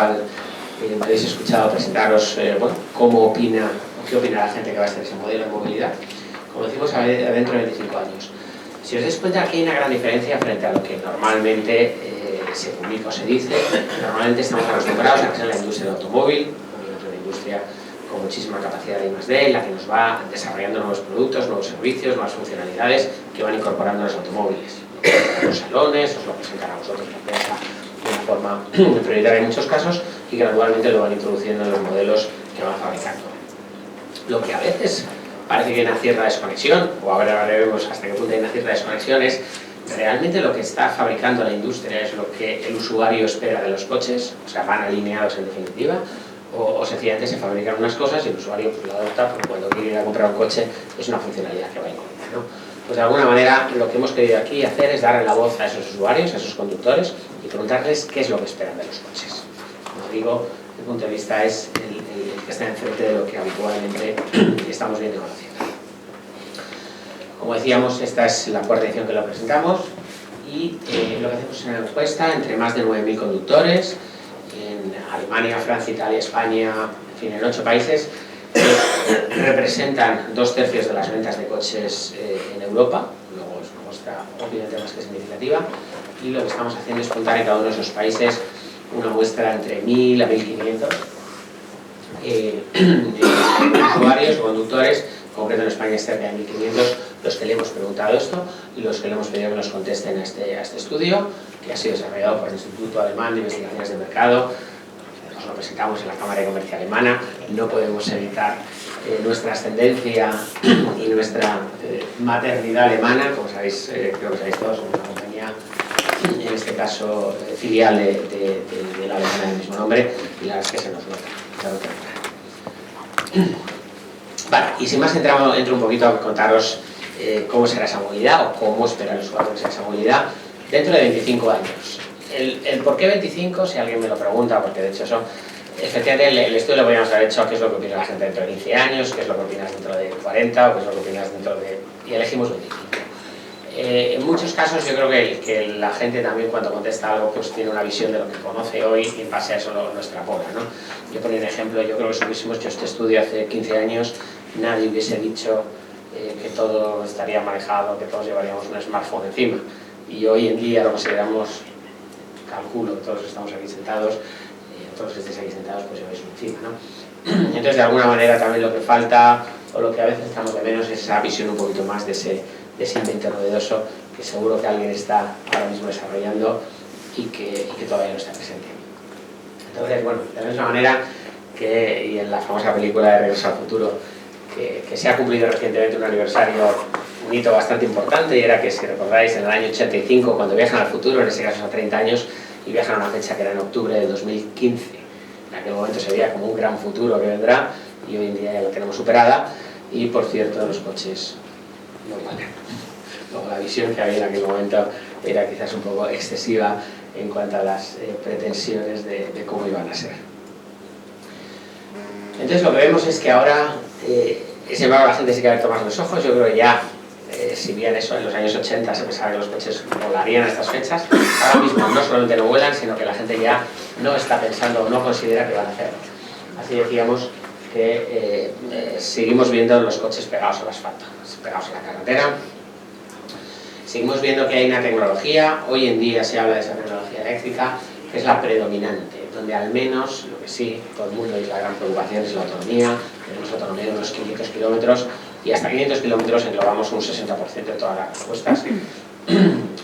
Me habéis escuchado presentaros cómo opina o qué opina la gente que va a hacer ese modelo de movilidad, como decimos, dentro de 25 años. Si os dais cuenta, aquí hay una gran diferencia frente a lo que normalmente se publica o se dice. Normalmente estamos acostumbrados a que sea la industria del automóvil, una industria con muchísima capacidad de I+D, en la que nos va desarrollando nuevos productos, nuevos servicios, nuevas funcionalidades que van incorporando los automóviles. Los salones, os lo presentan a vosotros la prensa de una forma prioritaria en muchos casos y gradualmente lo van introduciendo en los modelos que van fabricando. Lo que a veces parece que hay una cierta desconexión, o ahora veremos hasta qué punto hay una cierta desconexión, es realmente lo que está fabricando la industria es lo que el usuario espera de los coches, o sea, van alineados en definitiva, o sencillamente se fabrican unas cosas y el usuario pues, lo adopta porque cuando quiere ir a comprar un coche es una funcionalidad que va a incluir, ¿no? Pues de alguna manera lo que hemos querido aquí hacer es darle la voz a esos usuarios, a esos conductores y preguntarles qué es lo que esperan de los coches. Como digo, mi punto de vista es el que está enfrente de lo que habitualmente estamos viendo y conociendo. Como decíamos, esta es la cuarta edición que lo presentamos y lo que hacemos es una encuesta entre más de 9.000 conductores en Alemania, Francia, Italia, España, en fin, en 8 países que representan 2/3 de las ventas de coches en Europa. Luego es una muestra obviamente más que significativa y lo que estamos haciendo es contar en cada uno de esos países una muestra entre 1.000 a 1.500 usuarios o conductores, en concreto en España es cerca de 1.500 los que le hemos preguntado esto y los que le hemos pedido que nos contesten a este estudio, que ha sido desarrollado por el Instituto Alemán de Investigaciones de Mercado. Nos lo presentamos en la Cámara de Comercio Alemana, no podemos evitar nuestra ascendencia y nuestra maternidad alemana, como sabéis, creo que sabéis todos, somos una compañía, en este caso filial de la alemana del mismo nombre, y la verdad es que se nos nota. Vale, y sin más entro un poquito a contaros cómo será esa movilidad o cómo espera el usuario que sea esa movilidad dentro de 25 años. El por qué 25, si alguien me lo pregunta, porque de hecho eso, efectivamente el estudio lo podríamos haber hecho a qué es lo que opina la gente dentro de 15 años, qué es lo que opinas dentro de 40 o qué es lo que opinas dentro de... y elegimos 25. En muchos casos yo creo que la gente también cuando contesta algo pues tiene una visión de lo que conoce hoy y en base a eso lo extrapola, ¿no? Yo pongo un ejemplo, yo creo que si hubiésemos hecho este estudio hace 15 años nadie hubiese dicho que todo estaría manejado, que todos llevaríamos un smartphone encima y hoy en día lo consideramos, calculo que todos estamos aquí sentados, todos que estéis aquí sentados pues lleváis uno encima, ¿no? Entonces de alguna manera también lo que falta o lo que a veces estamos de menos es esa visión un poquito más de ese invento novedoso que seguro que alguien está ahora mismo desarrollando y que todavía no está presente. Entonces, bueno, de la misma manera que y en la famosa película de Regreso al Futuro, que se ha cumplido recientemente un aniversario, un hito bastante importante, y era que, si recordáis, en el año 85, cuando viajan al futuro, en ese caso a 30 años, y viajan a una fecha que era en octubre del 2015, en aquel momento se veía como un gran futuro que vendrá, y hoy en día ya la tenemos superada, y por cierto, los coches no valen. Luego la visión que había en aquel momento era quizás un poco excesiva en cuanto a las pretensiones de cómo iban a ser. Entonces lo que vemos es que ahora, sin embargo, la gente sí que ha abierto más los ojos. Yo creo que ya, si bien eso en los años 80 se pensaba que los coches volarían a estas fechas, ahora mismo no solamente no vuelan, sino que la gente ya no está pensando o no considera que van a hacerlo. Así decíamos que seguimos viendo los coches pegados al asfalto, pegados a la carretera. Seguimos viendo que hay una tecnología, hoy en día se habla de esa tecnología eléctrica, que es la predominante, donde al menos, lo que sí, todo el mundo, y la gran preocupación es la autonomía, tenemos autonomía de unos 500 kilómetros, y hasta 500 kilómetros englobamos un 60% de todas las respuestas.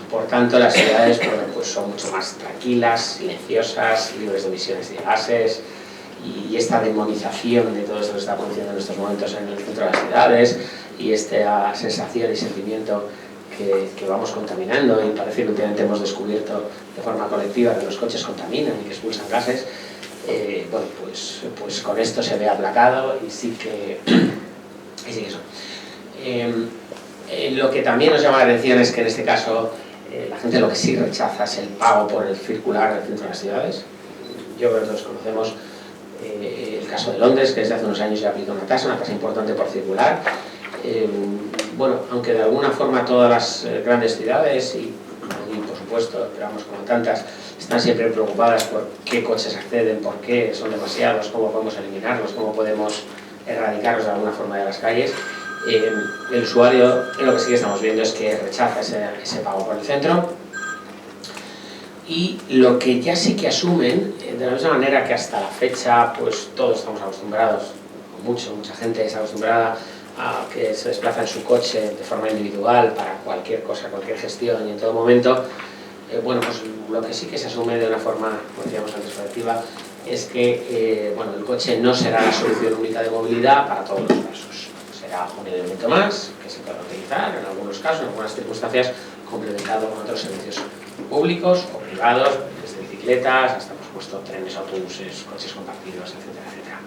Por tanto, las ciudades pues son mucho más tranquilas, silenciosas, libres de emisiones de gases, y esta demonización de todo esto que está produciendo en estos momentos en el centro de las ciudades, y esta sensación y sentimiento que vamos contaminando, y parece que últimamente hemos descubierto de forma colectiva que los coches contaminan y que expulsan gases, bueno, pues con esto se ve aplacado y sí que eso. Lo que también nos llama la atención es que en este caso la gente lo que sí rechaza es el pago por el circular del centro de las ciudades. Yo creo que todos conocemos el caso de Londres, que desde hace unos años ya aplica una tasa importante por circular. Bueno, aunque de alguna forma todas las grandes ciudades y por supuesto, esperamos como tantas, están siempre preocupadas por qué coches acceden, por qué son demasiados, cómo podemos eliminarlos, cómo podemos erradicarlos de alguna forma de las calles. El usuario, lo que sí que estamos viendo es que rechaza ese pago por el centro, y lo que ya sí que asumen, de la misma manera que hasta la fecha pues todos estamos acostumbrados, mucha gente está acostumbrada a que se desplaza en su coche de forma individual para cualquier cosa, cualquier gestión y en todo momento. Bueno, pues lo que sí que se asume de una forma, como decíamos antes, colectiva, es que bueno, el coche no será la solución única de movilidad para todos los casos. Será un elemento más que se puede utilizar en algunos casos, en algunas circunstancias, complementado con otros servicios públicos o privados, desde bicicletas hasta, por supuesto, trenes, autobuses, coches compartidos, etcétera, etcétera.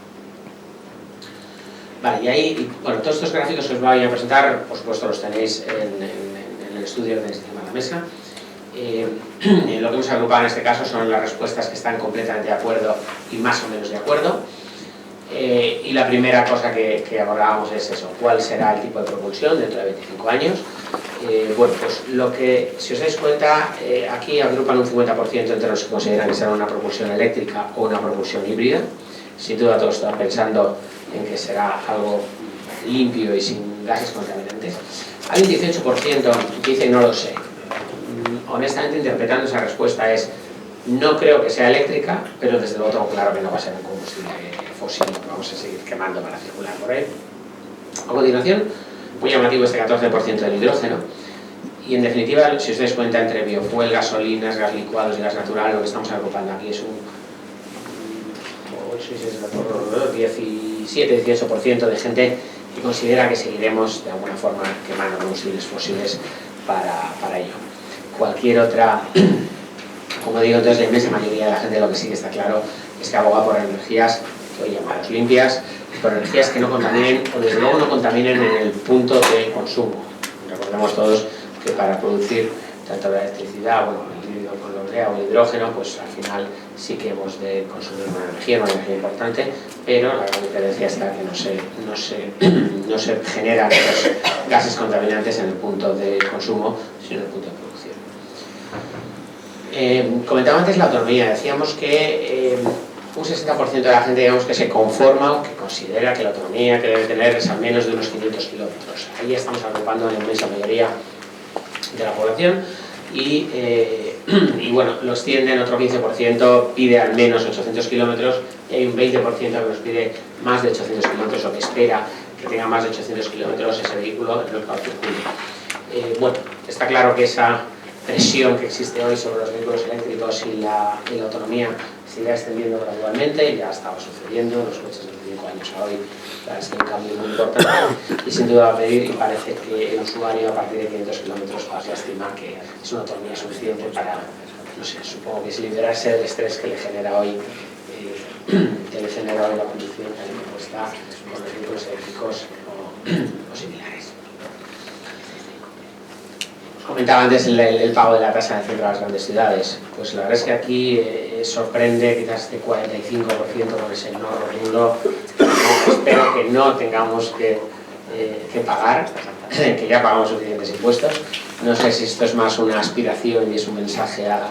Vale, y ahí, bueno, todos estos gráficos que os voy a presentar, por supuesto, los tenéis en el estudio que tenéis encima de la mesa. Lo que hemos agrupado en este caso son las respuestas que están completamente de acuerdo y más o menos de acuerdo. Y la primera cosa que abordábamos es eso, ¿cuál será el tipo de propulsión dentro de 25 años? Bueno, pues lo que, si os dais cuenta, aquí agrupan un 50% entre los que consideran que será una propulsión eléctrica o una propulsión híbrida. Sin duda todos están pensando en que será algo limpio y sin gases contaminantes. Hay un 18% que dice no lo sé. Honestamente, interpretando esa respuesta es no creo que sea eléctrica, pero desde luego tengo claro que no va a ser un combustible fósil, que vamos a seguir quemando para circular por él. A continuación, muy llamativo este 14% del hidrógeno, y en definitiva, si os dais cuenta, entre biofuel, gasolinas, gas licuados y gas natural, lo que estamos agrupando aquí es un 17-18% de gente que considera que seguiremos de alguna forma quemando combustibles fósiles para ello. Cualquier otra, como digo, entonces la inmensa mayoría de la gente lo que sí que está claro es que aboga por energías que hoy llamamos limpias, por energías que no contaminen, o desde luego no contaminen en el punto de consumo. Recordemos todos que para producir tanto la electricidad, bueno, el híbrido con la urea o el hidrógeno, pues al final sí que hemos de consumir una energía importante, pero la gran diferencia está que no se generan esos gases contaminantes en el punto de consumo, sino en el punto de producción. Comentaba antes la autonomía, decíamos que un 60% de la gente, digamos, que se conforma o que considera que la autonomía que debe tener es al menos de unos 500 kilómetros. Ahí estamos agrupando a la inmensa mayoría de la población y bueno, los tienden, otro 15% pide al menos 800 kilómetros y hay un 20% que nos pide más de 800 kilómetros o que espera que tenga más de 800 kilómetros ese vehículo en el cual circule. Bueno, está claro que esa presión que existe hoy sobre los vehículos eléctricos y la autonomía se irá extendiendo gradualmente, ya estaba sucediendo en los coches de 25 años a hoy. Es un cambio muy importante y sin duda va a pedir, y parece que el usuario a partir de 500 kilómetros ya estima que es una autonomía suficiente para, no sé, supongo que es liberarse del estrés que le genera hoy la conducción que cuesta con los vehículos eléctricos o similares. Comentaba antes el pago de la tasa en el centro de las grandes ciudades. Pues la verdad es que aquí sorprende quizás este 45% con ese no rotundo. Espero que no tengamos que pagar, que ya pagamos suficientes impuestos. No sé si esto es más una aspiración y es un mensaje a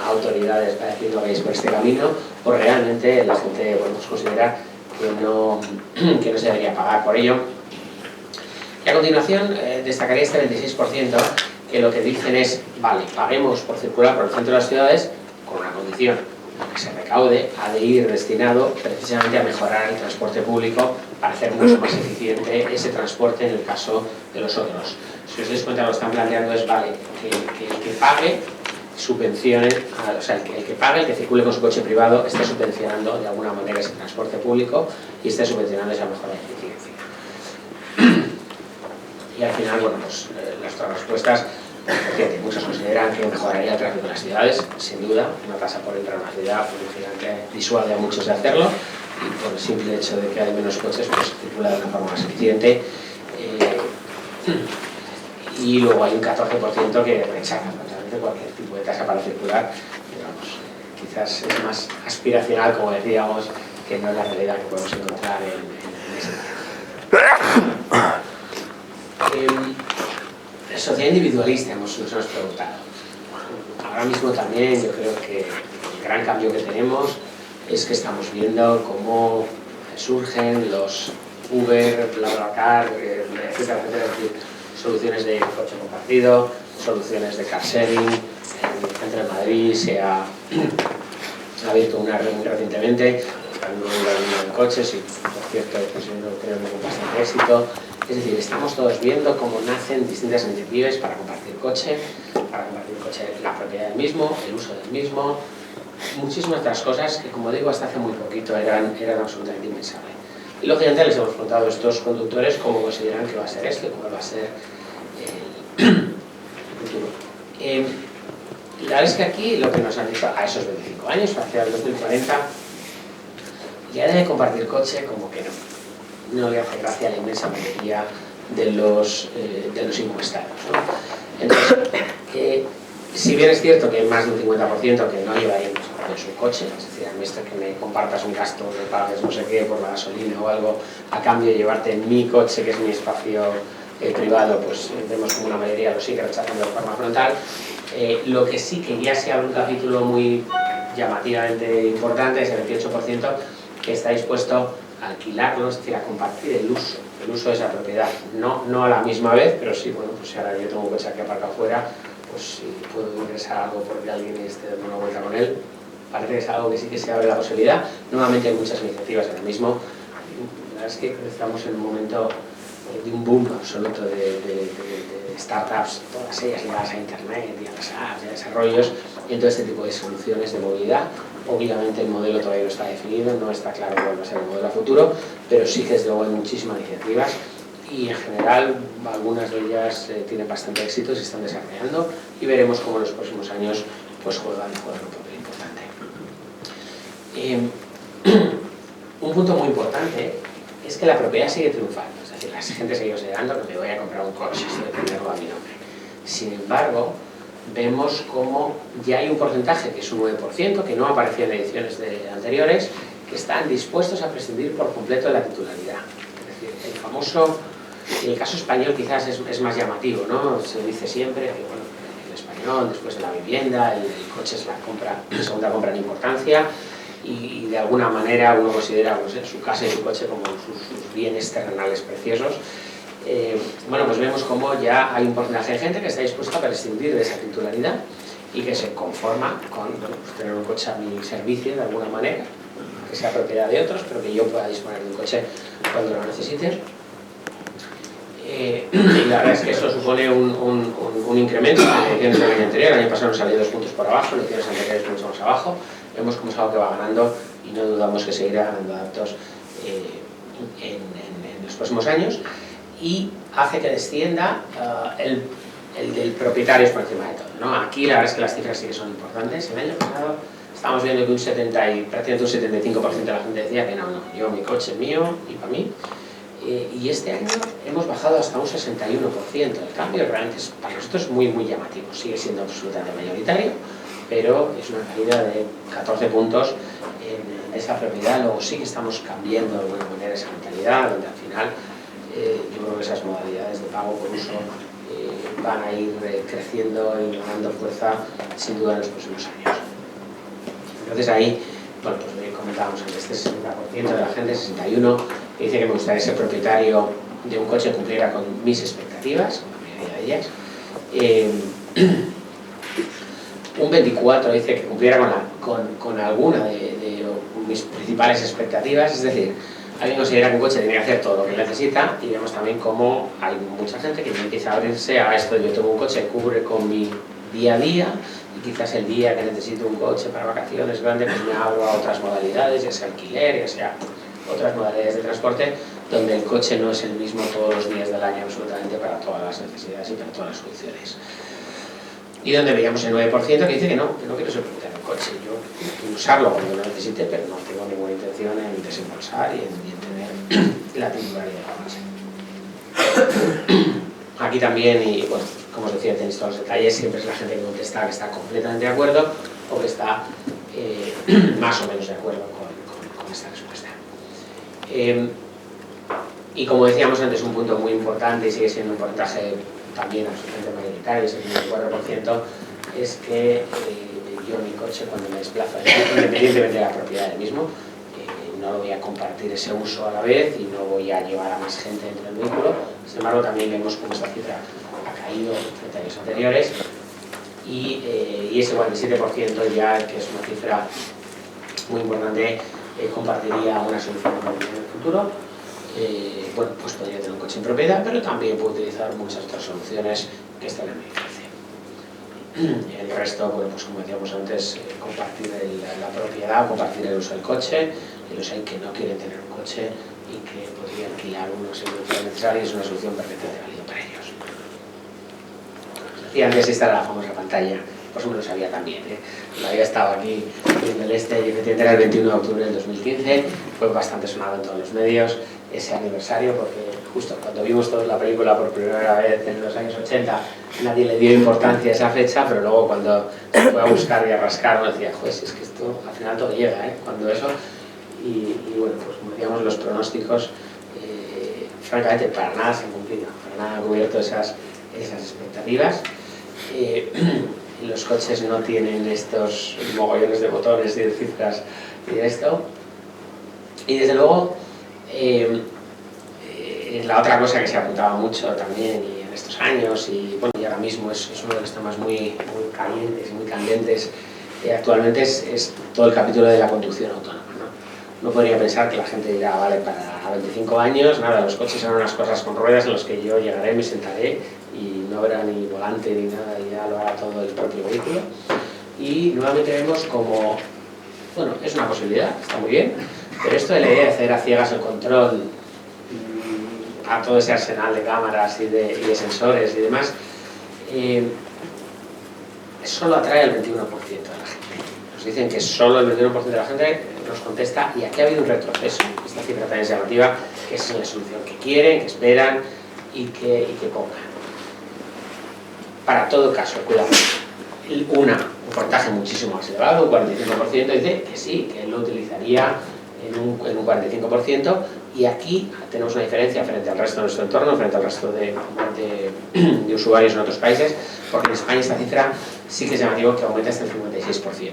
autoridades para decir no vayáis por este camino, o realmente la gente podemos considerar que no se debería pagar por ello. Y a continuación destacaría este 26% que lo que dicen es, vale, paguemos por circular por el centro de las ciudades con una condición, lo que se recaude ha de ir destinado precisamente a mejorar el transporte público para hacer mucho más eficiente ese transporte en el caso de los otros. Si os dais cuenta, lo que están planteando es, vale, que el que pague subvencione, o sea, el que pague, el que circule con su coche privado, esté subvencionando de alguna manera ese transporte público y esté subvencionando esa mejora de eficiencia. Y al final, bueno, pues las otras respuestas, muchos consideran que mejoraría el tráfico en las ciudades, sin duda, una tasa por entrar a una ciudad, pues, lógicamente disuade a muchos de hacerlo, y por el simple hecho de que hay menos coches, pues circula de una forma más eficiente. Y luego hay un 14% que rechaza cualquier tipo de tasa para circular, digamos, quizás es más aspiracional, como decíamos, que no es la realidad que podemos encontrar en ese momento. Sociedad individualista nos hemos preguntado. ahora mismo también yo creo que el gran cambio que tenemos es que estamos viendo cómo surgen los Uber, BlaBlaCar, etcétera, etcétera, es decir, soluciones de coche compartido, soluciones de car sharing. En el centro de Madrid se ha abierto una red muy recientemente, buscando un número de coches y, por cierto, pues yo creo que con bastante éxito. Es decir, estamos todos viendo cómo nacen distintas iniciativas para compartir coche, la propiedad del mismo, el uso del mismo, muchísimas otras cosas que, como digo, hasta hace muy poquito eran absolutamente impensables. Y lógicamente les hemos preguntado a estos conductores cómo consideran que va a ser esto y cómo va a ser el futuro. La verdad es que aquí lo que nos han dicho a esos 25 años, hacia el 2040, ya de compartir coche como que no le hace gracia a la inmensa mayoría de los encuestados, ¿no? Entonces, si bien es cierto que hay más de un 50% que no lleva en su coche, es decir, a mí esto que me compartas un gasto, me pagues no sé qué por la gasolina o algo a cambio de llevarte en mi coche, que es mi espacio privado, pues vemos como una mayoría lo sigue rechazando de forma frontal. Lo que sí que ya se abre un capítulo muy llamativamente importante es el 28% que está dispuesto a alquilarlo, es decir, a compartir el uso de esa propiedad, no a la misma vez, pero sí, bueno, pues si ahora yo tengo un coche aquí aparcado afuera, pues si puedo ingresar algo porque alguien esté dando una vuelta con él, parece que es algo que sí que se abre la posibilidad. Nuevamente hay muchas iniciativas ahora mismo, la verdad es que estamos en un momento de un boom absoluto de startups, todas ellas ligadas a internet y a las apps y a desarrollos y en todo este tipo de soluciones de movilidad. Obviamente el modelo todavía no está definido, no está claro cuál va a ser el modelo a futuro, pero sí que desde luego hay muchísimas iniciativas y en general algunas de ellas tienen bastante éxito, se están desarrollando y veremos cómo en los próximos años pues juegan un papel importante. Un punto muy importante es que la propiedad sigue triunfando, es decir, la gente sigue considerando que me voy a comprar un coche sin tenerlo a mi nombre. Sin embargo, vemos cómo ya hay un porcentaje, que es un 9%, que no apareció en ediciones anteriores, que están dispuestos a prescindir por completo de la titularidad. Es decir, el famoso, en el caso español quizás es más llamativo, ¿no? Se dice siempre que bueno, el español, después de la vivienda, el coche es la segunda compra en importancia y de alguna manera uno considera pues, su casa y su coche como sus bienes terrenales preciosos. Bueno, pues vemos cómo ya hay un porcentaje de gente que está dispuesta a prescindir de esa titularidad y que se conforma con bueno, pues tener un coche a mi servicio de alguna manera, que sea propiedad de otros, pero que yo pueda disponer de un coche cuando lo necesite. Y la verdad es que eso supone un incremento en ediciones del año anterior. El año pasado nos salió 2 puntos por abajo, en ediciones anteriores mucho más abajo. Vemos como es algo que va ganando y no dudamos que seguirá ganando adeptos en los próximos años. Y hace que descienda el del propietario es por encima de todo, ¿no? Aquí la verdad es que las cifras sí que son importantes. El año pasado estamos viendo que prácticamente un 75% de la gente decía que no, yo mi coche es mío y para mí. Y este año hemos bajado hasta un 61%. El cambio realmente es para nosotros muy llamativo, sigue siendo absolutamente mayoritario, pero es una caída de 14 puntos en esa propiedad. Luego sí que estamos cambiando de alguna manera esa mentalidad, donde al final yo creo que esas modalidades de pago por uso van a ir creciendo y ganando fuerza sin duda en los próximos años. Entonces ahí, bueno, pues comentábamos antes, este 60% de la gente, 61%, que dice que me gustaría ser propietario de un coche que cumpliera con mis expectativas, la mayoría de ellas. Un 24% dice que cumpliera con alguna de mis principales expectativas, es decir, alguien considera que un coche tiene que hacer todo lo que necesita y vemos también cómo hay mucha gente que ya empieza a abrirse a esto. Yo tengo un coche que cubre con mi día a día y quizás el día que necesito un coche para vacaciones grande pues me abro a otras modalidades, ya sea alquiler, ya sea otras modalidades de transporte, donde el coche no es el mismo todos los días del año absolutamente para todas las necesidades y para todas las soluciones. Y donde veíamos el 9% que dice que no quiero ser propietario de un coche, yo quiero usarlo cuando lo necesite, pero no tengo ninguna intención en desembolsar y en tener la titularidad de la base. Aquí también, y bueno, como os decía, tenéis todos los detalles, siempre es la gente que contesta que está completamente de acuerdo o que está más o menos de acuerdo con esta respuesta. Y como decíamos antes, un punto muy importante y sigue siendo un porcentaje también absolutamente mayoritario, es el 4%, es que yo mi coche cuando me desplazo, independientemente de la propiedad del mismo, no lo voy a compartir ese uso a la vez y no voy a llevar a más gente dentro del vehículo. Sin embargo, también vemos cómo esta cifra ha caído frente a años anteriores y ese 47% ya, que es una cifra muy importante, compartiría una solución en el futuro. Bueno, pues podría tener un coche en propiedad, pero también puede utilizar muchas otras soluciones que están a mi alcance. El resto, bueno, pues como decíamos antes, compartir la propiedad, compartir el uso del coche, y los hay que no quieren tener un coche y que podrían alquilar uno si lo fuera necesario, es una solución perfectamente válida para ellos. Y antes esta era la famosa pantalla, pues me lo sabía también, lo había estado aquí en el este y efectivamente era el 21 de octubre del 2015, fue bastante sonado en todos los medios ese aniversario, porque justo cuando vimos todos la película por primera vez en los años 80 nadie le dio importancia a esa fecha, pero luego cuando se fue a buscar y a rascar uno decía, joder, si es que esto al final todo llega, cuando eso, y bueno, pues como decíamos, los pronósticos francamente para nada se han cumplido, para nada han cubierto esas expectativas. Los coches no tienen estos mogollones de botones y de cifras y de esto, y desde luego la otra cosa que se ha apuntado mucho también y en estos años y bueno, y ahora mismo es uno de los temas muy calientes y muy candentes actualmente es todo el capítulo de la conducción autónoma, ¿no? No podría pensar que la gente dirá, vale, para 25 años, nada, los coches son unas cosas con ruedas en los que yo llegaré, me sentaré y no habrá ni volante ni nada, y ya lo hará todo el propio vehículo. Y nuevamente vemos como, bueno, es una posibilidad, está muy bien, pero esto de la idea de hacer a ciegas el control a todo ese arsenal de cámaras y de sensores y demás, solo atrae al 21% de la gente. Nos dicen que solo el 21% de la gente nos contesta, y aquí ha habido un retroceso. Esta cifra también es llamativa, que es la solución que quieren, que esperan y que pongan. Para todo caso, cuidado, un porcentaje muchísimo más elevado, un 45%, dice que sí, que él lo utilizaría en un 45%, y aquí tenemos una diferencia frente al resto de nuestro entorno, frente al resto de usuarios en otros países, porque en España esta cifra sí que es llamativo, que aumenta hasta el 56%.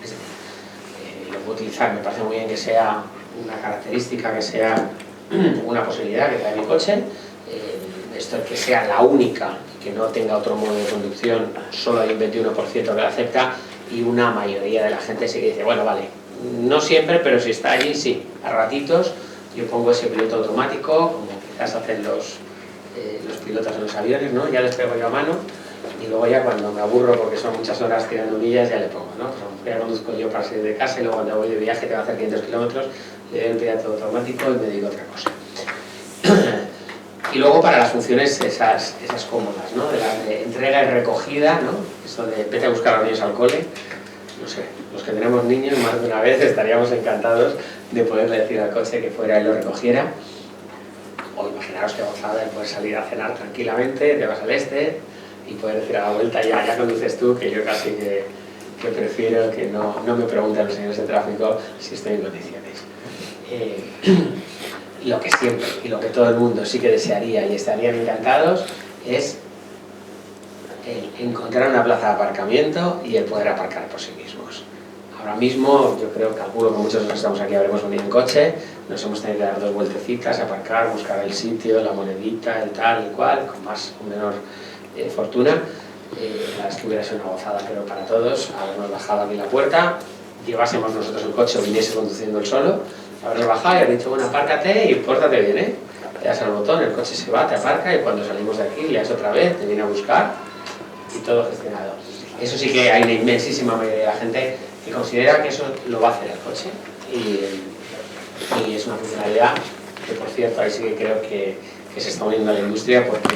Es decir, lo puedo utilizar, me parece muy bien que sea una característica, que sea una posibilidad que trae mi coche, esto que sea la única, que no tenga otro modo de conducción, solo hay un 21% que la acepta, y una mayoría de la gente sí que dice, bueno, vale, no siempre, pero si está allí, sí, a ratitos yo pongo ese piloto automático, como quizás hacen los pilotos en los aviones, ¿no? Ya les pego yo a mano, y luego ya cuando me aburro porque son muchas horas tirando millas, ya le pongo, ¿no? Pues ya conduzco yo para salir de casa, y luego cuando voy de viaje, que va a hacer 500 kilómetros, le doy un piloto automático y me dedico a otra cosa. Y luego para las funciones esas cómodas, ¿no? De las de entrega y recogida, ¿no? Eso de vete a buscar a los niños al cole. No sé, los que tenemos niños más de una vez estaríamos encantados de poderle decir al coche que fuera y lo recogiera. O imaginaros qué gozada de poder salir a cenar tranquilamente, te vas al este y poder decir a la vuelta, ya conduces tú, que yo casi que prefiero que no me pregunten los señores de tráfico si estoy en condiciones. Y lo que siempre, y lo que todo el mundo sí que desearía y estarían encantados, es encontrar una plaza de aparcamiento y el poder aparcar por sí mismos. Ahora mismo, yo calculo que muchos de los que estamos aquí habremos venido en coche, nos hemos tenido que dar 2 vueltecitas, aparcar, buscar el sitio, la monedita, el tal y cual, con más o menor fortuna. La verdad es que hubiera sido una gozada, pero para todos, habernos bajado aquí la puerta, llevásemos nosotros el coche o viniese conduciendo el solo, habernos bajado y haber dicho, bueno, apárcate y pórtate bien, le das al botón, el coche se va, te aparca, y cuando salimos de aquí le das otra vez, te viene a buscar, y todo gestionado. Eso sí que hay una inmensísima mayoría de la gente que considera que eso lo va a hacer el coche, y es una funcionalidad que, por cierto, ahí sí que creo que se está uniendo a la industria, porque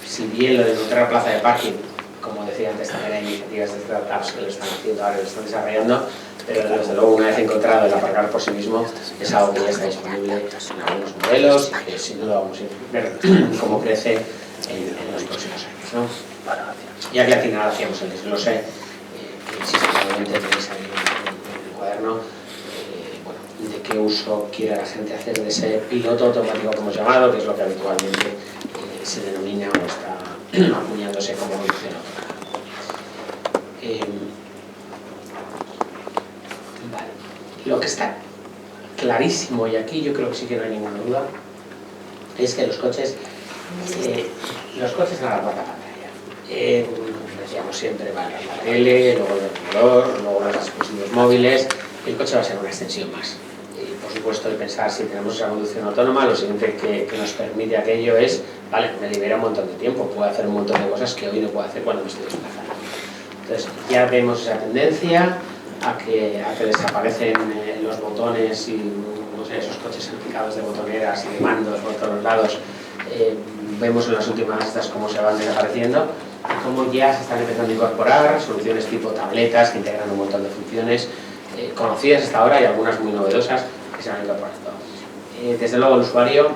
si bien lo de encontrar plaza de parking, como decía antes, también hay iniciativas de startups que lo están haciendo ahora, lo están desarrollando, pero desde luego una vez encontrado el aparcar por sí mismo es algo que ya está disponible en algunos modelos y que sin duda vamos a ver cómo crece en los próximos años, ¿no? Y aquí al final hacíamos el desglose, que sistematiquamente tenéis ahí en el cuaderno, bueno, de qué uso quiere la gente hacer de ese piloto automático que hemos llamado, que es lo que habitualmente se denomina o está acuñándose como conducción autónoma. Vale. Lo que está clarísimo, y aquí yo creo que sí que no hay ninguna duda, es que los coches son la cuarta pantalla. Decíamos siempre, va la tele, luego el ordenador, luego los dispositivos móviles, el coche va a ser una extensión más. Y por supuesto, el pensar si tenemos esa conducción autónoma, lo siguiente que nos permite aquello es, vale, me libera un montón de tiempo, puedo hacer un montón de cosas que hoy no puedo hacer cuando me estoy desplazando. Entonces, ya vemos esa tendencia a que desaparecen los botones y no sé, esos coches salpicados de botoneras y de mandos por todos los lados. Vemos en las últimas estas cómo se van desapareciendo y cómo ya se están empezando a incorporar soluciones tipo tabletas que integran un montón de funciones conocidas hasta ahora y algunas muy novedosas que se van incorporando. Desde luego el usuario,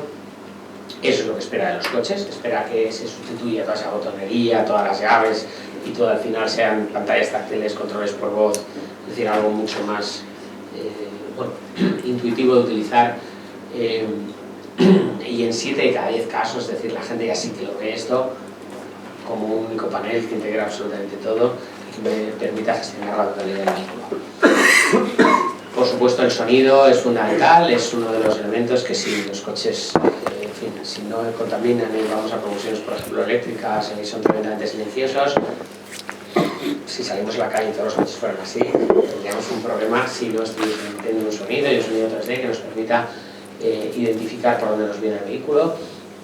eso es lo que espera de los coches, espera que se sustituya toda esa botonería, todas las llaves y todo al final sean pantallas táctiles, controles por voz, es decir, algo mucho más intuitivo de utilizar. Y en 7 de cada 10 casos, es decir, la gente ya sí que lo ve esto como un único panel que integra absolutamente todo y que me permita gestionar la totalidad del vehículo. Por supuesto, el sonido es fundamental, es uno de los elementos que si los coches, en fin, si no contaminan y vamos a producciones, por ejemplo, eléctricas y son tremendamente silenciosos, si salimos a la calle y todos los coches fueran así, tendríamos un problema si no estuviese teniendo un sonido y un sonido 3D que nos permita identificar por dónde nos viene el vehículo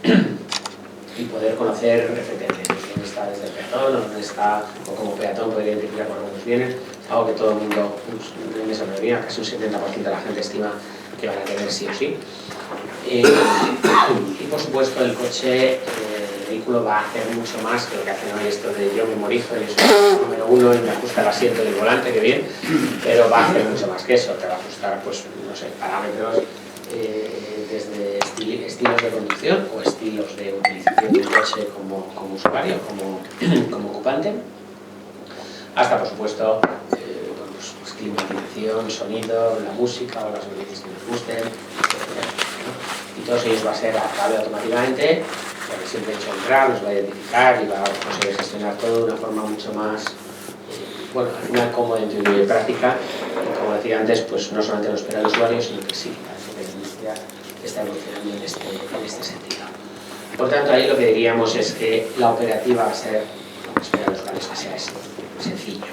y poder conocer perfectamente dónde está desde el peatón o dónde está, o como peatón poder identificar por dónde nos viene. Es algo que todo el mundo, en esa mayoría, casi un 70% de la gente estima que van a tener sí o sí. Y por supuesto el coche, el vehículo va a hacer mucho más que lo que hacen hoy esto de yo memorizo y soy número 1 y me ajusta el asiento del volante, que bien, pero va a hacer mucho más que eso, te va a ajustar, pues, no sé, parámetros desde estilos de conducción o estilos de utilización del coche como usuario, como ocupante, hasta por supuesto pues climatización, sonido, la música o las noticias que nos gusten, etc., ¿no? Y todos ellos va a ser adaptable automáticamente, porque siempre hecho entrar, nos va a identificar y va a conseguir gestionar todo de una forma mucho más al final cómoda, intuitiva y práctica. Y como decía antes, pues no solamente lo espera el usuario, sino que sí, parece que la industria está evolucionando en este sentido. Por tanto, ahí lo que diríamos es que la operativa va a ser, lo que espera el usuario es que sea sencillo,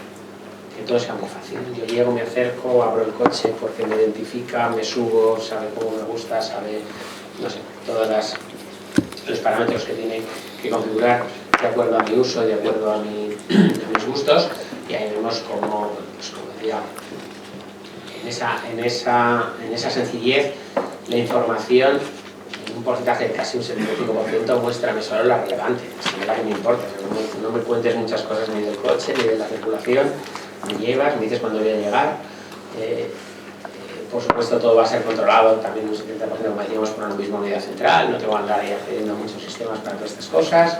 que todo sea muy fácil. Yo llego, me acerco, abro el coche porque me identifica, me subo, sabe cómo me gusta, sabe, no sé, todos los parámetros que tiene que configurar de acuerdo a mi uso y de acuerdo a mis gustos. Y ahí vemos como, pues como decía, en esa sencillez, la información, en un porcentaje de casi un 75%, muéstrame solo la relevante, es la que me importa. No me cuentes muchas cosas ni del coche, ni de la circulación, me llevas, me dices cuándo voy a llegar. Por supuesto, todo va a ser controlado, también un 70%, como decíamos, por una misma unidad central, no te voy a andar ahí accediendo a muchos sistemas para todas estas cosas,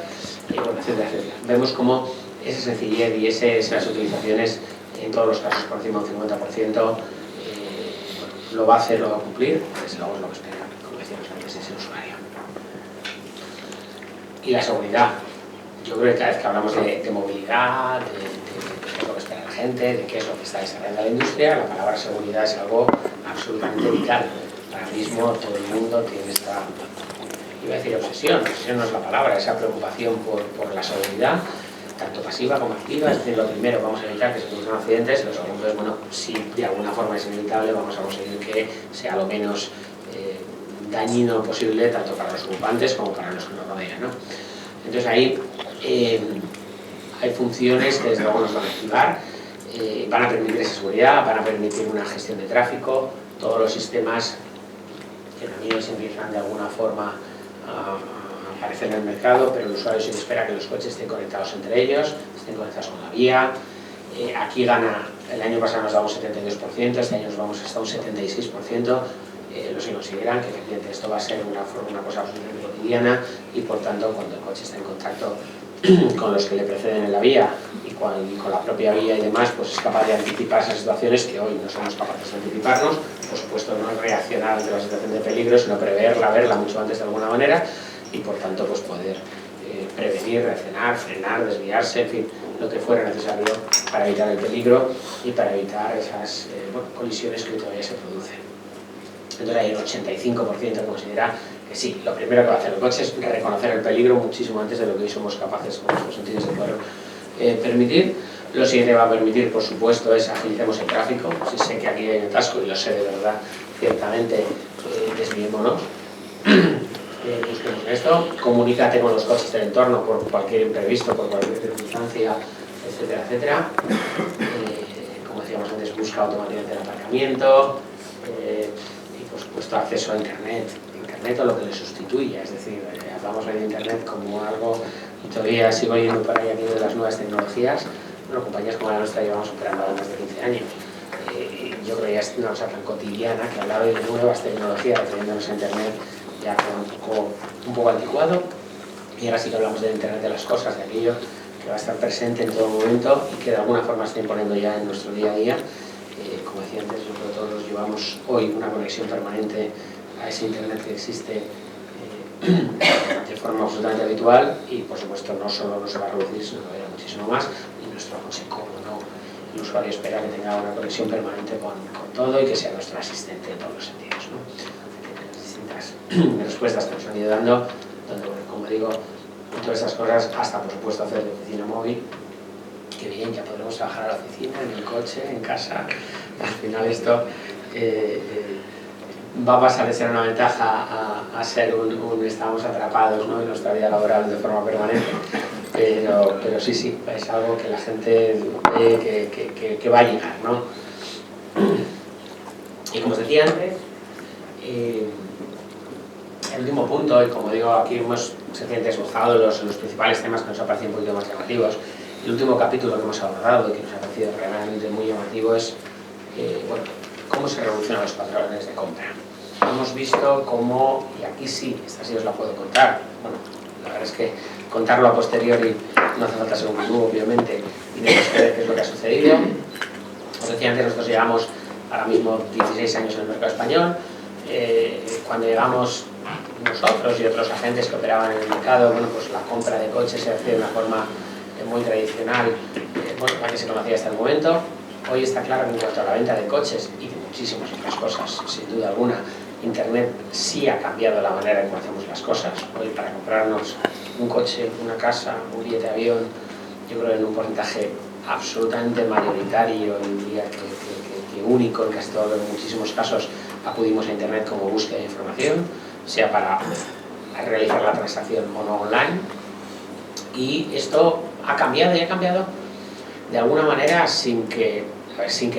etcétera, etcétera. Vemos cómo esa sencillez y esas utilizaciones, en todos los casos por encima de un 50%, lo va a hacer, lo va a cumplir, desde luego es lo que espera, como decíamos antes, es el usuario. Y la seguridad. Yo creo que cada vez que hablamos de movilidad, de qué es lo que espera la gente, de qué es lo que está desarrollando la industria, la palabra seguridad es algo absolutamente vital. Ahora mismo todo el mundo tiene esta, iba a decir obsesión no es la palabra, esa preocupación por la seguridad, tanto pasiva como activa. Es decir, lo primero, vamos a evitar que se produzcan accidentes, lo segundo es, si de alguna forma es inevitable, vamos a conseguir que sea lo menos dañino posible, tanto para los ocupantes como para los que nos rodean, ¿no? Entonces ahí hay funciones que desde luego nos van a activar, van a permitir esa seguridad, van a permitir una gestión de tráfico, todos los sistemas que también se empiezan de alguna forma a aparecer en el mercado, pero el usuario sí espera que los coches estén conectados entre ellos, estén conectados con la vía. Aquí gana, el año pasado nos daba un 72%, este año nos vamos hasta un 76%. Los que consideran que efectivamente esto va a ser una cosa absolutamente cotidiana y por tanto cuando el coche está en contacto con los que le preceden en la vía y con la propia vía y demás, pues es capaz de anticipar esas situaciones que hoy no somos capaces de anticiparnos. Por supuesto, no reaccionar ante la situación de peligro, sino preverla, verla mucho antes de alguna manera y por tanto pues poder prevenir, reaccionar, frenar, desviarse, en fin, lo que fuera necesario para evitar el peligro y para evitar esas colisiones que todavía se producen. Entonces hay un 85% que considera que sí, lo primero que va a hacer el coche es reconocer el peligro muchísimo antes de lo que hoy somos capaces con nuestros sentidos de poder permitir. Lo siguiente que va a permitir, por supuesto, es agilicemos el tráfico. Si sé que aquí hay un atasco, y lo sé de verdad, ciertamente, desviémonos. Busquemos esto, comunícate con los coches del entorno por cualquier imprevisto, por cualquier circunstancia, etcétera, etcétera. Como decíamos antes, busca automáticamente el aparcamiento y por supuesto acceso a internet o lo que le sustituya, es decir, hablamos hoy de internet como algo, y todavía sigo yendo por ahí aquí de las nuevas tecnologías. Bueno, compañías como la nuestra llevamos operando más de 15 años. Yo creo que ya es una cosa tan cotidiana que hablar de nuevas tecnologías refiriéndonos a internet ya queda un poco anticuado, y ahora sí que hablamos del internet de las cosas, de aquello que va a estar presente en todo momento y que de alguna forma está imponiendo ya en nuestro día a día. Como decía antes, yo creo que todos llevamos hoy una conexión permanente a ese internet que existe de forma absolutamente habitual, y por supuesto no solo no se va a reducir, sino que va a haber muchísimo más, y nuestro coche, como no, el usuario espera que tenga una conexión permanente con todo y que sea nuestro asistente en todos los sentidos, ¿no? Distintas respuestas que nos han ido dando, donde, bueno, como digo, todas estas cosas, hasta por supuesto hacer de oficina móvil, que bien, ya podremos trabajar a la oficina, en el coche, en casa. Al final esto va a pasar de ser una ventaja a ser estamos atrapados, ¿no?, en nuestra vida laboral de forma permanente, pero sí, es algo que la gente ve que va a llegar, ¿no? Y como os decía antes, el último punto, y como digo, aquí hemos sencillamente esbozado los principales temas que nos han parecido un poquito más llamativos. El último capítulo que hemos abordado y que nos ha parecido realmente muy llamativo es bueno, cómo se revolucionan los patrones de compra. Hemos visto cómo, y aquí sí, esta sí os la puedo contar, bueno, la verdad es que contarlo a posteriori no hace falta ser un menú, obviamente, y tenemos que ver qué es lo que ha sucedido. Os decía antes, nosotros llevamos ahora mismo 16 años en el mercado español. Cuando llegamos nosotros y otros agentes que operaban en el mercado, bueno, pues la compra de coches se hacía de una forma muy tradicional, bueno, la que se conocía hasta el momento. Hoy está claro que en cuanto a la venta de coches y de muchísimas otras cosas, sin duda alguna, Internet sí ha cambiado la manera en que hacemos las cosas. Hoy, para comprarnos un coche, una casa, un billete de avión, yo creo que en un porcentaje absolutamente mayoritario, y diría que único en casi todos, en muchísimos casos, acudimos a Internet como búsqueda de información, sea para realizar la transacción o no online. Y esto ha cambiado y ha cambiado de alguna manera sin que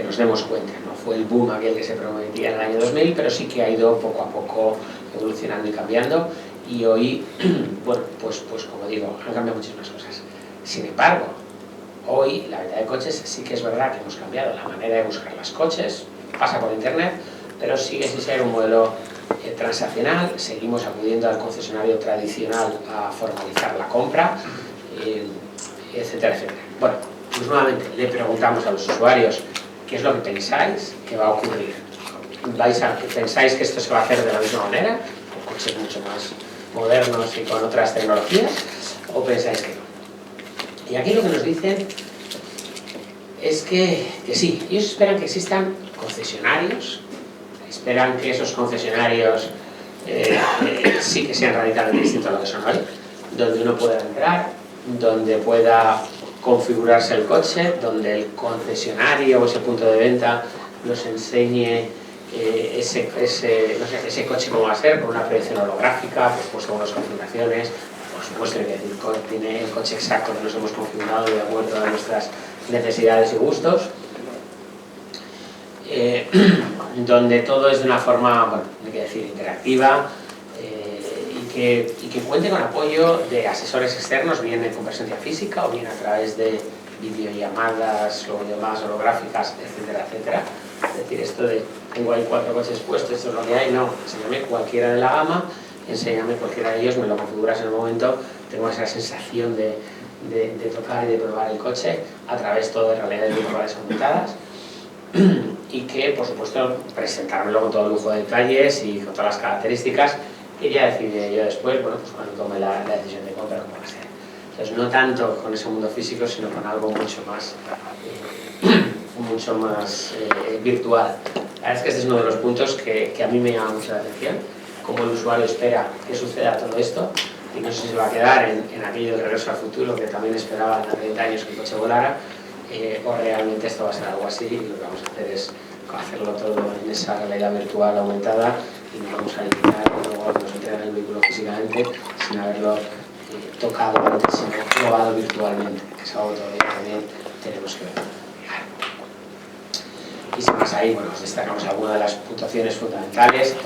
nos demos cuenta. No fue el boom aquel que se prometía en el año 2000, pero sí que ha ido poco a poco evolucionando y cambiando, y hoy, bueno, pues como digo, han cambiado muchísimas cosas. Sin embargo, hoy la venta de coches sí que es verdad que hemos cambiado la manera de buscar los coches, pasa por Internet, pero sigue sin ser un modelo transaccional. Seguimos acudiendo al concesionario tradicional a formalizar la compra, etcétera, etcétera. Bueno, pues nuevamente le preguntamos a los usuarios qué es lo que pensáis que va a ocurrir. ¿Pensáis que esto se va a hacer de la misma manera, con coches mucho más modernos y con otras tecnologías, o pensáis que no? Y aquí lo que nos dicen es que sí, ellos esperan que existan concesionarios, esperan que esos concesionarios sí que sean radicalmente distintos a lo que son hoy, donde uno pueda entrar, donde pueda configurarse el coche, donde el concesionario o ese punto de venta nos enseñe ese coche cómo va a ser, con una proyección holográfica, por supuesto con las configuraciones, por supuesto tiene el coche exacto que nos hemos configurado de acuerdo a nuestras necesidades y gustos, donde todo es de una forma, bueno, hay que decir, interactiva, y que cuente con apoyo de asesores externos, bien con presencia física o bien a través de videollamadas o llamadas holográficas, etcétera, etcétera. Es decir, esto de tengo ahí 4 coches puestos, esto es lo que hay, no, enséñame cualquiera de la gama, enséñame cualquiera de ellos, me lo configuras en el momento, tengo esa sensación de tocar y de probar el coche a través todo de realidades virtuales aumentadas, y que, por supuesto, presentármelo con todo el lujo de detalles y con todas las características y ya decidiré yo después, bueno, pues cuando tome la decisión de compra, cómo va a ser. Entonces, no tanto con ese mundo físico, sino con algo mucho más virtual. La verdad es que este es uno de los puntos que a mí me llama mucho la atención, cómo el usuario espera que suceda todo esto, y no sé si se va a quedar en aquello del regreso al futuro que también esperaban hace 30 años que el coche volara, o realmente esto va a ser algo así y lo que vamos a hacer es hacerlo todo en esa realidad virtual aumentada y nos vamos a limitar luego nos entregan el vehículo físicamente sin haberlo tocado antes, sino probado virtualmente, que es algo todavía también tenemos que ver. Y sin más ahí, bueno, os destacamos algunas de las puntuaciones fundamentales.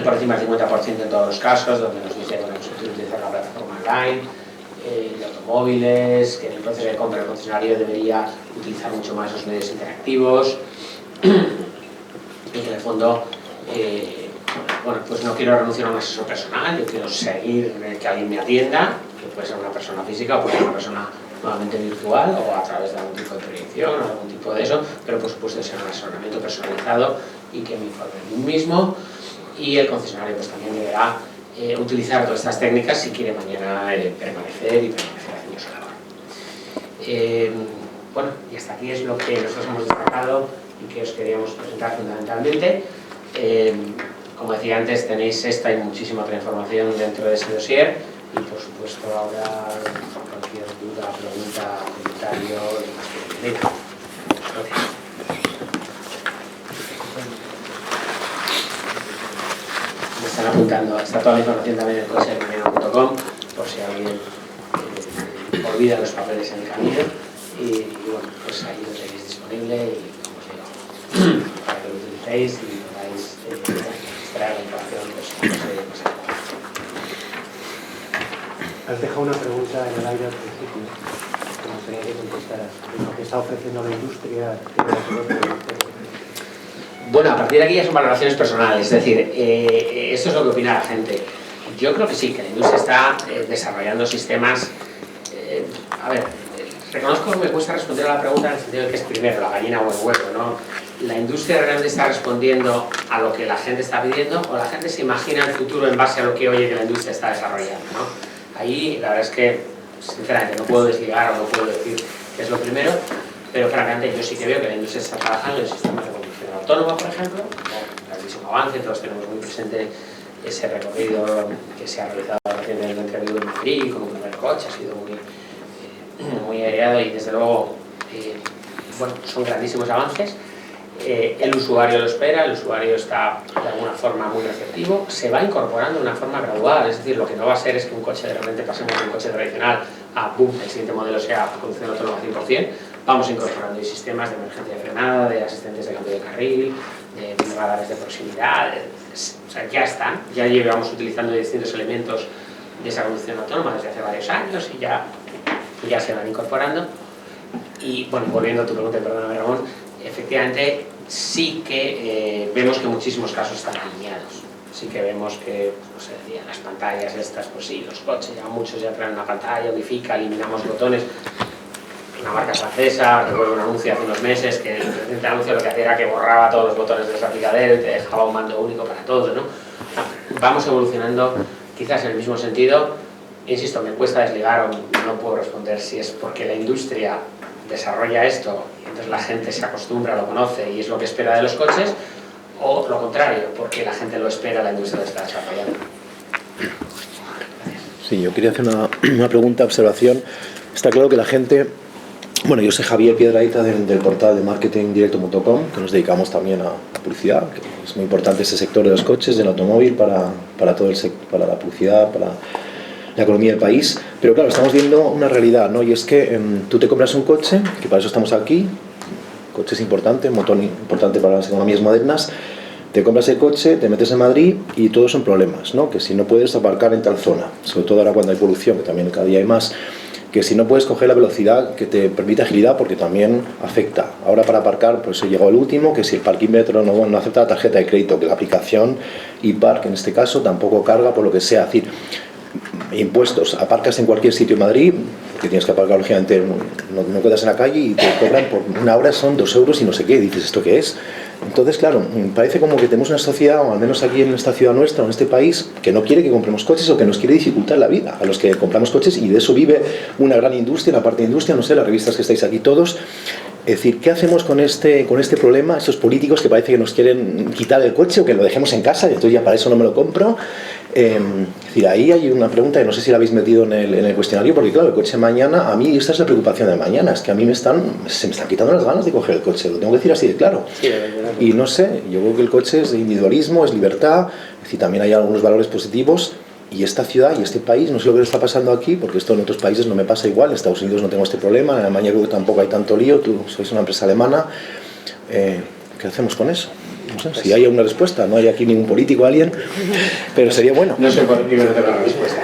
Por encima del 50% en todos los casos, donde nos dice bueno, que utilizar la plataforma online, de automóviles, que en el proceso de compra el concesionario debería utilizar mucho más los medios interactivos, y que en el fondo, bueno, pues no quiero renunciar a un asesor personal, yo quiero seguir que alguien me atienda, que puede ser una persona física o puede ser una persona nuevamente virtual o a través de algún tipo de proyección o algún tipo de eso, pero por supuesto ser un asesoramiento personalizado y que me informe de mí mismo, y el concesionario pues también deberá utilizar todas estas técnicas si quiere mañana permanecer haciendo su labor. Bueno, y hasta aquí es lo que nosotros hemos destacado y que os queríamos presentar fundamentalmente. Como decía antes, tenéis esta y muchísima otra información dentro de ese dossier y por supuesto ahora cualquier duda, pregunta, comentario y más que bienvenida. Gracias. Me están apuntando, está toda la información también en cochedeminero.com por si alguien olvida los papeles en el camino y bueno, pues ahí lo tenéis disponible y como os digo, para que lo utilicéis y podáis extraer la información que os he pasado. Has dejado una pregunta en el aire al principio que me gustaría que contestaras. Lo que está ofreciendo la industria. Bueno, a partir de aquí ya son valoraciones personales, es decir, esto es lo que opina la gente. Yo creo que sí, que la industria está desarrollando sistemas. A ver, reconozco que me cuesta responder a la pregunta en el sentido de que es primero la gallina o el huevo, ¿no? ¿La industria realmente está respondiendo a lo que la gente está pidiendo o la gente se imagina el futuro en base a lo que oye que la industria está desarrollando, ¿no? Ahí la verdad es que, sinceramente, no puedo desligar o no puedo decir qué es lo primero, pero francamente yo sí que veo que la industria está trabajando en sistemas de conducción autónoma, por ejemplo, un grandísimo avance, todos tenemos muy presente ese recorrido que se ha realizado recientemente en Madrid con un primer coche, ha sido muy aireado y desde luego bueno, son grandísimos avances. El usuario lo espera, el usuario está de alguna forma muy receptivo, se va incorporando de una forma gradual, es decir, lo que no va a ser es que un coche de repente pasemos de un coche tradicional a boom, el siguiente modelo sea conducción autónoma 100%, vamos incorporando sistemas de emergencia de frenada, de asistentes de cambio de carril, de radares de proximidad, o sea, ya están, ya llevamos utilizando distintos elementos de esa conducción autónoma desde hace varios años y ya se van incorporando. Y bueno, volviendo a tu pregunta, perdóname Ramón, efectivamente sí que vemos que muchísimos casos están alineados. Sí que vemos que, no sé, las pantallas estas, pues sí, los coches, ya muchos ya traen una pantalla, unifica, eliminamos botones. Una marca francesa, recuerdo un anuncio hace unos meses que el presente anuncio lo que hacía era que borraba todos los botones de desaplicadero y te dejaba un mando único para todo, ¿no? Vamos evolucionando quizás en el mismo sentido. Insisto, me cuesta desligar o no puedo responder si es porque la industria desarrolla esto y entonces la gente se acostumbra, lo conoce y es lo que espera de los coches, o lo contrario, porque la gente lo espera, la industria lo está desarrollando. Sí, yo quería hacer una pregunta, observación. Está claro que la gente... Bueno, yo soy Javier Piedrahita del portal de marketingdirecto.com, que nos dedicamos también a la publicidad, que es muy importante ese sector de los coches, del automóvil, para todo el sector, para la publicidad, para la economía del país. Pero claro, estamos viendo una realidad, ¿no? Y es que tú te compras un coche, que para eso estamos aquí, coche es importante, motor importante para las economías modernas, te compras el coche, te metes en Madrid y todos son problemas, ¿no? Que si no puedes aparcar en tal zona, sobre todo ahora cuando hay polución, que también cada día hay más, que si no puedes coger la velocidad que te permite agilidad, porque también afecta. Ahora para aparcar, pues he llegado al último, que si el parquímetro no acepta la tarjeta de crédito, que la aplicación iPark en este caso tampoco carga por lo que sea. Es decir, impuestos, aparcas en cualquier sitio en Madrid, que tienes que aparcar lógicamente, no quedas en la calle y te cobran por una hora, son 2 euros y no sé qué, dices, ¿esto qué es? Entonces, claro, parece como que tenemos una sociedad, o al menos aquí en esta ciudad nuestra, o en este país, que no quiere que compremos coches o que nos quiere dificultar la vida a los que compramos coches, y de eso vive una gran industria, una parte de industria, no sé, las revistas que estáis aquí todos. Es decir, ¿qué hacemos con este problema? Estos políticos que parece que nos quieren quitar el coche o que lo dejemos en casa, y entonces ya para eso no me lo compro. Es decir, ahí hay una pregunta que no sé si la habéis metido en el cuestionario, porque claro, el coche mañana, a mí esta es la preocupación de mañana, es que a mí se me están quitando las ganas de coger el coche, lo tengo que decir así de claro. Sí, y no sé, yo creo que el coche es individualismo, es libertad, es decir, también hay algunos valores positivos. Y esta ciudad y este país, no sé lo que le está pasando aquí, porque esto en otros países no me pasa igual, en Estados Unidos no tengo este problema, en Alemania creo que tampoco hay tanto lío, tú sois una empresa alemana, ¿qué hacemos con eso? No sé, si hay una respuesta, no hay aquí ningún político, alguien, pero sería bueno. No soy político, no tengo la respuesta.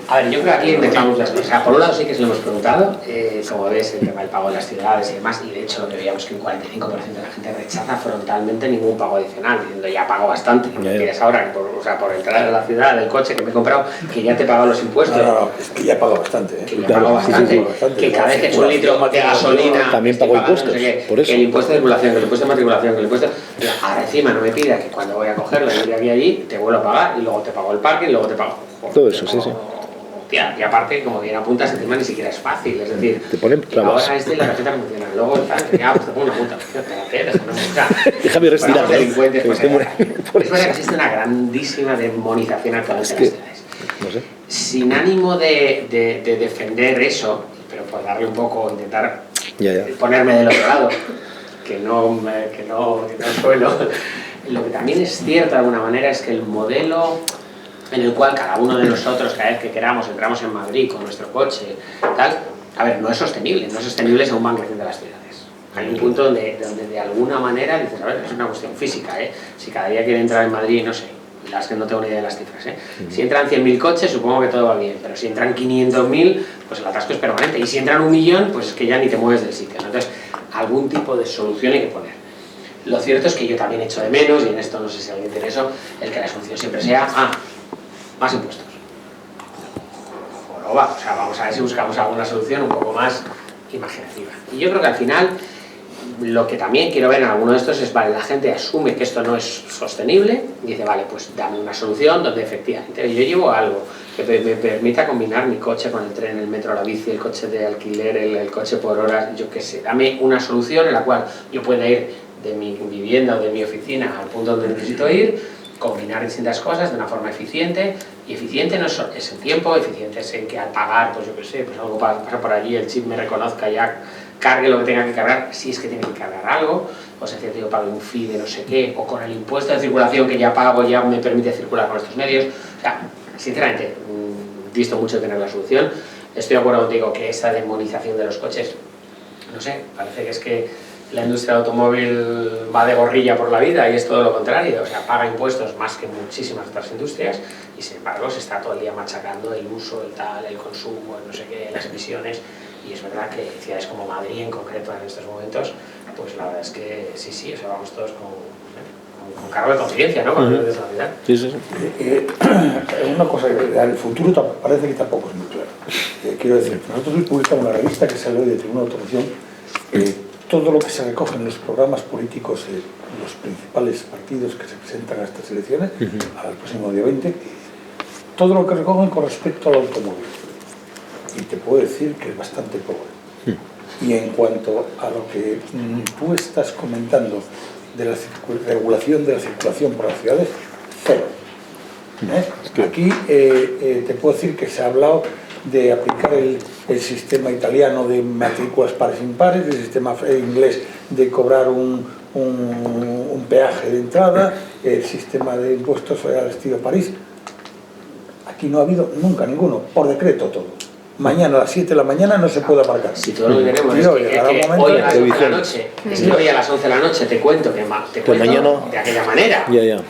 A ver, yo creo que aquí mezclamos las cosas. Por un lado sí que se lo hemos preguntado, como ves, el tema del pago de las ciudades y demás, y de hecho lo que veíamos que un 45% de la gente rechaza frontalmente ningún pago adicional, diciendo ya pago bastante, ¿no quieres ahora por entrar a la ciudad del coche que me he comprado, que ya te he pagado los impuestos? No, es que ya pago bastante, que ya pago bastante, que cada vez que echo un litro de gasolina también pago impuestos, no sé qué, por eso. que el impuesto de circulación, que el impuesto de matriculación, que el impuesto... Ahora encima no me pida que cuando voy a cogerlo y de aquí a allí te vuelvo a pagar y luego te pago el parking y luego te pago... Todo eso, sí. Tía, y aparte, como bien apuntas, encima ni siquiera es fácil, es decir, te ponen clavos. ahora la tarjeta no funciona, luego el tal, ya, pues te pongo una multa, déjame respirar. Delincuentes, pues, es verdad que existe una grandísima demonización actualmente en las ciudades. No sé. Sin ánimo de defender eso, pero por darle un poco, intentar ponerme del otro lado, que no suelo. Lo que también es cierto de alguna manera es que el modelo en el cual cada uno de nosotros, cada vez que queramos, entramos en Madrid con nuestro coche, tal, a ver, no es sostenible según van creciendo las ciudades. Hay un punto donde de alguna manera dices, a ver, es una cuestión física, si cada día quiere entrar en Madrid, no sé, la es que no tengo ni idea de las cifras, si entran 100.000 coches, supongo que todo va bien, pero si entran 500.000, pues el atasco es permanente, y si entran 1 millón, pues es que ya ni te mueves del sitio, ¿no? Entonces, algún tipo de solución hay que poner. Lo cierto es que yo también echo de menos, y en esto no sé si alguien tiene eso, el que la solución siempre sea, más impuestos. O sea, vamos a ver si buscamos alguna solución un poco más imaginativa. Y yo creo que al final, lo que también quiero ver en alguno de estos es, vale, la gente asume que esto no es sostenible, y dice, vale, pues dame una solución donde efectivamente yo llevo algo que me permita combinar mi coche con el tren, el metro, la bici, el coche de alquiler, el coche por horas, yo qué sé, dame una solución en la cual yo pueda ir de mi vivienda o de mi oficina al punto donde necesito ir, combinar distintas cosas de una forma eficiente, y eficiente no es en tiempo, eficiente es en que al pagar, pues yo qué sé, pues algo pasa por allí, el chip me reconozca, ya cargue lo que tenga que cargar, si es que tiene que cargar algo, o sea, yo pago un fee de no sé qué, o con el impuesto de circulación que ya pago ya me permite circular con estos medios. O sea, sinceramente, visto mucho tener la solución, estoy de acuerdo contigo que esa demonización de los coches, no sé, parece que es que la industria del automóvil va de gorrilla por la vida y es todo lo contrario, o sea, paga impuestos más que muchísimas otras industrias y sin embargo se está todo el día machacando el uso, el tal, el consumo, el no sé qué, las emisiones, y es verdad que ciudades como Madrid en concreto en estos momentos, pues la verdad es que sí, o sea, vamos todos con cargo de conciencia, ¿no? Con el de la ciudad. Sí. Una cosa, el futuro parece que tampoco es muy claro. Quiero decir, nosotros publicamos una revista que salió de Tribuna de Automoción, todo lo que se recoge en los programas políticos de los principales partidos que se presentan a estas elecciones, al próximo día 20, todo lo que recogen con respecto al automóvil. Y te puedo decir que es bastante pobre. Y en cuanto a lo que tú estás comentando de la regulación de la circulación por las ciudades, cero. Aquí te puedo decir que se ha hablado de aplicar el sistema italiano de matrículas pares e impares, el sistema inglés de cobrar un peaje de entrada, el sistema de impuestos al estilo París. Aquí no ha habido nunca ninguno, por decreto todo. Mañana a las 7 de la mañana no se puede aparcar. Si todo lo que tenemos es que hoy a las 11 de la noche, hoy a las 11 de la noche te cuento mañana de aquella manera,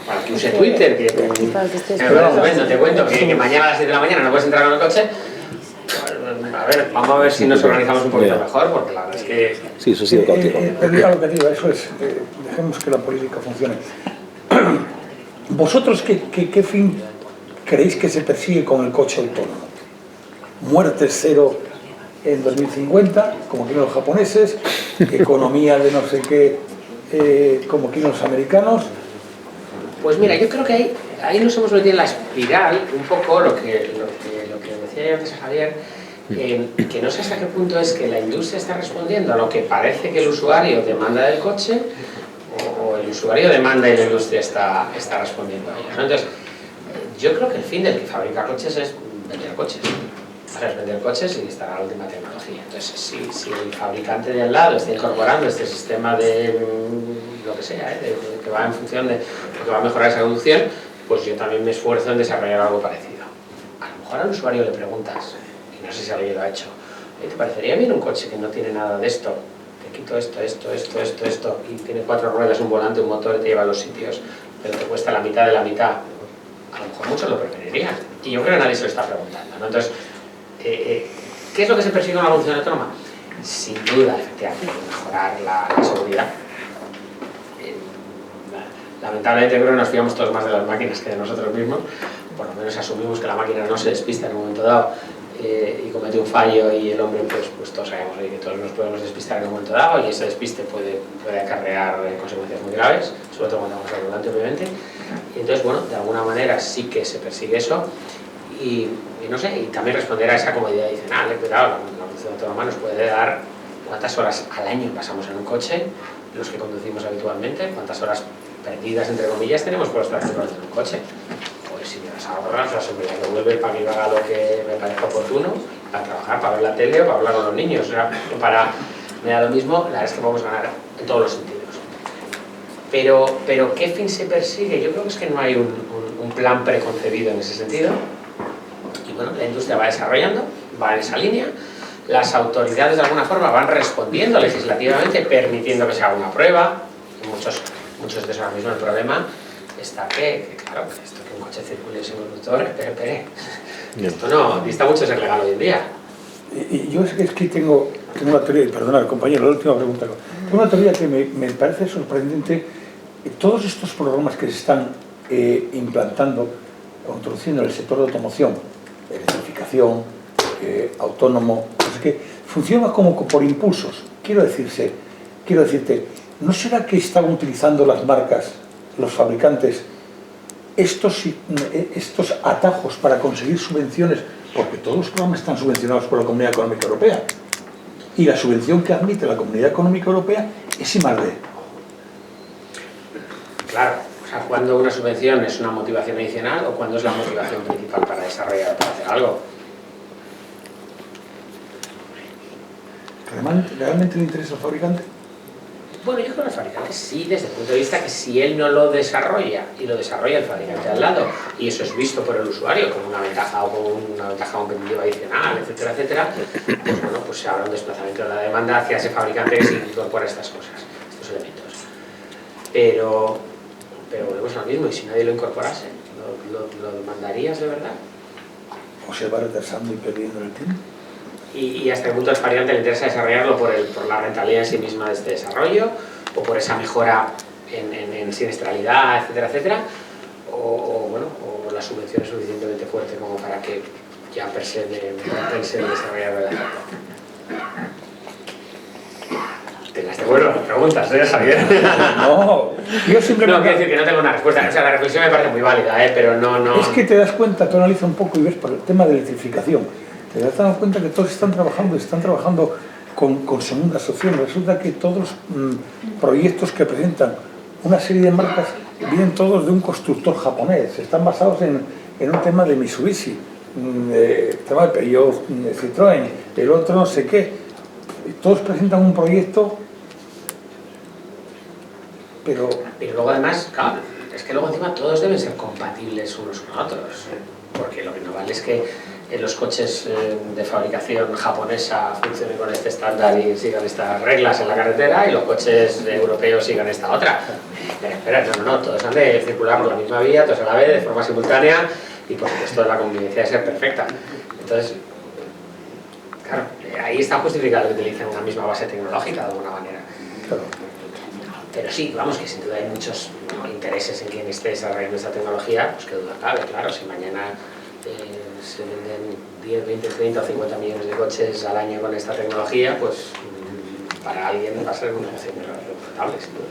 para que use Twitter, te cuento que mañana a las 7 de la mañana no puedes entrar con el coche. A ver, vamos a ver si nos organizamos un poquito mejor, porque la verdad es que... Sí, eso ha sido caótico. Pero ya lo que digo, eso es, dejemos que la política funcione. ¿Vosotros qué fin creéis que se persigue con el coche autónomo? Muerte cero en 2050, como quieren los japoneses, economía de no sé qué como quieren los americanos? Pues mira, yo creo que ahí nos hemos metido en la espiral un poco lo que decía yo antes a Javier, que no sé hasta qué punto es que la industria está respondiendo a lo que parece que el usuario demanda del coche, o el usuario demanda y la industria está respondiendo a ello, ¿no? Entonces, yo creo que el fin del que fabrica coches es vender coches. O sea, es vender coches y instalar la última tecnología. Entonces, si el fabricante de al lado está incorporando este sistema de lo que sea, que va en función de lo que va a mejorar esa conducción, pues yo también me esfuerzo en desarrollar algo parecido. A lo mejor al usuario le preguntas, y no sé si alguien lo ha hecho, ¿te parecería bien un coche que no tiene nada de esto? Te quito esto, y tiene 4 ruedas, un volante, un motor y te lleva a los sitios, pero te cuesta la mitad de la mitad. A lo mejor muchos lo preferirían. Y yo creo que nadie se lo está preguntando, ¿no? Entonces, ¿qué es lo que se persigue con la conducción autónoma? Sin duda, efectivamente, mejorar la seguridad. Lamentablemente creo que nos fiamos todos más de las máquinas que de nosotros mismos. Por lo menos asumimos que la máquina no se despista en un momento dado y comete un fallo, y el hombre, pues todos sabemos que todos nos podemos despistar en un momento dado, y ese despiste puede acarrear consecuencias muy graves, sobre todo cuando vamos al volante, obviamente. Y entonces, bueno, de alguna manera sí que se persigue eso. Y no sé, y también responder a esa comodidad adicional, cuidado, la conducción autónoma nos puede dar cuántas horas al año pasamos en un coche, los que conducimos habitualmente, cuántas horas perdidas, entre comillas, tenemos por estar en un coche. Pues si me las ahorras, la seguridad que vuelve para que yo haga lo que me parezca oportuno, para trabajar, para ver la tele o para hablar con los niños, o sea, me da lo mismo, la verdad es que podemos ganar en todos los sentidos. Pero ¿qué fin se persigue? Yo creo que es que no hay un plan preconcebido en ese sentido. Y bueno, la industria va desarrollando, va en esa línea, las autoridades de alguna forma van respondiendo legislativamente, permitiendo que se haga una prueba, y muchos de esos ahora mismo. El problema está que claro, esto que un coche circule sin conductor, espere. Esto no dista mucho de ser legal hoy en día. Y yo es que tengo una teoría, y perdona, compañero, la última pregunta. Tengo una teoría que me parece sorprendente. Todos estos programas que se están implantando o introduciendo en el sector de automoción, electrificación, autónomo, no sé qué, funciona como por impulsos. Quiero decirte, ¿no será que están utilizando las marcas, los fabricantes, estos atajos para conseguir subvenciones? Porque todos los programas están subvencionados por la Comunidad Económica Europea. Y la subvención que admite la Comunidad Económica Europea es I+D. Claro, o sea, cuando una subvención es una motivación adicional o cuando es la motivación principal para desarrollar, para hacer algo. ¿Realmente le interesa al fabricante? Bueno, yo creo que el fabricante sí, desde el punto de vista que si él no lo desarrolla y lo desarrolla el fabricante al lado, y eso es visto por el usuario como una ventaja o como una ventaja competitiva adicional, etcétera, etcétera, pues bueno, pues se habrá un desplazamiento de la demanda hacia ese fabricante que sí incorpora estas cosas, estos elementos. Pero volvemos a lo mismo, y si nadie lo incorporase, ¿lo demandarías de verdad? ¿O se va retrasando y perdiendo el tiempo? Y hasta el punto al fabricante le interesa desarrollarlo por la rentabilidad en sí misma de este desarrollo, o por esa mejora en siniestralidad, etcétera, etcétera, o la subvención es suficientemente fuerte como para que ya per se compense el desarrollador de la hacerlo. Te vuelvo a las preguntas, Javier. No, yo simplemente... No, quiero decir que no tengo una respuesta. O sea, la reflexión me parece muy válida, pero no... Es que te das cuenta, tú analizas un poco y ves por el tema de electrificación. Te das cuenta que todos están trabajando con segundas opciones. Resulta que todos los proyectos que presentan una serie de marcas vienen todos de un constructor japonés. Están basados en un tema de Mitsubishi, el tema de Peugeot, Citroën, el otro no sé qué. Todos presentan un proyecto, pero luego además, claro, es que luego encima todos deben ser compatibles unos con otros, porque lo que no vale es que los coches de fabricación japonesa funcionen con este estándar y sigan estas reglas en la carretera, y los coches europeos sigan esta otra. Espera, no, todos han de circular por la misma vía, todos a la vez, de forma simultánea, y por supuesto la convivencia debe ser perfecta. Entonces, claro, ahí está justificado que utilicen una misma base tecnológica de alguna manera. claro. Pero sí, vamos, que sin duda hay muchos intereses en quien esté desarrollando esta tecnología, pues que duda cabe, claro, si mañana se venden 10, 20, 30 o 50 millones de coches al año con esta tecnología, pues para alguien va a ser un negocio muy rentable, sin duda.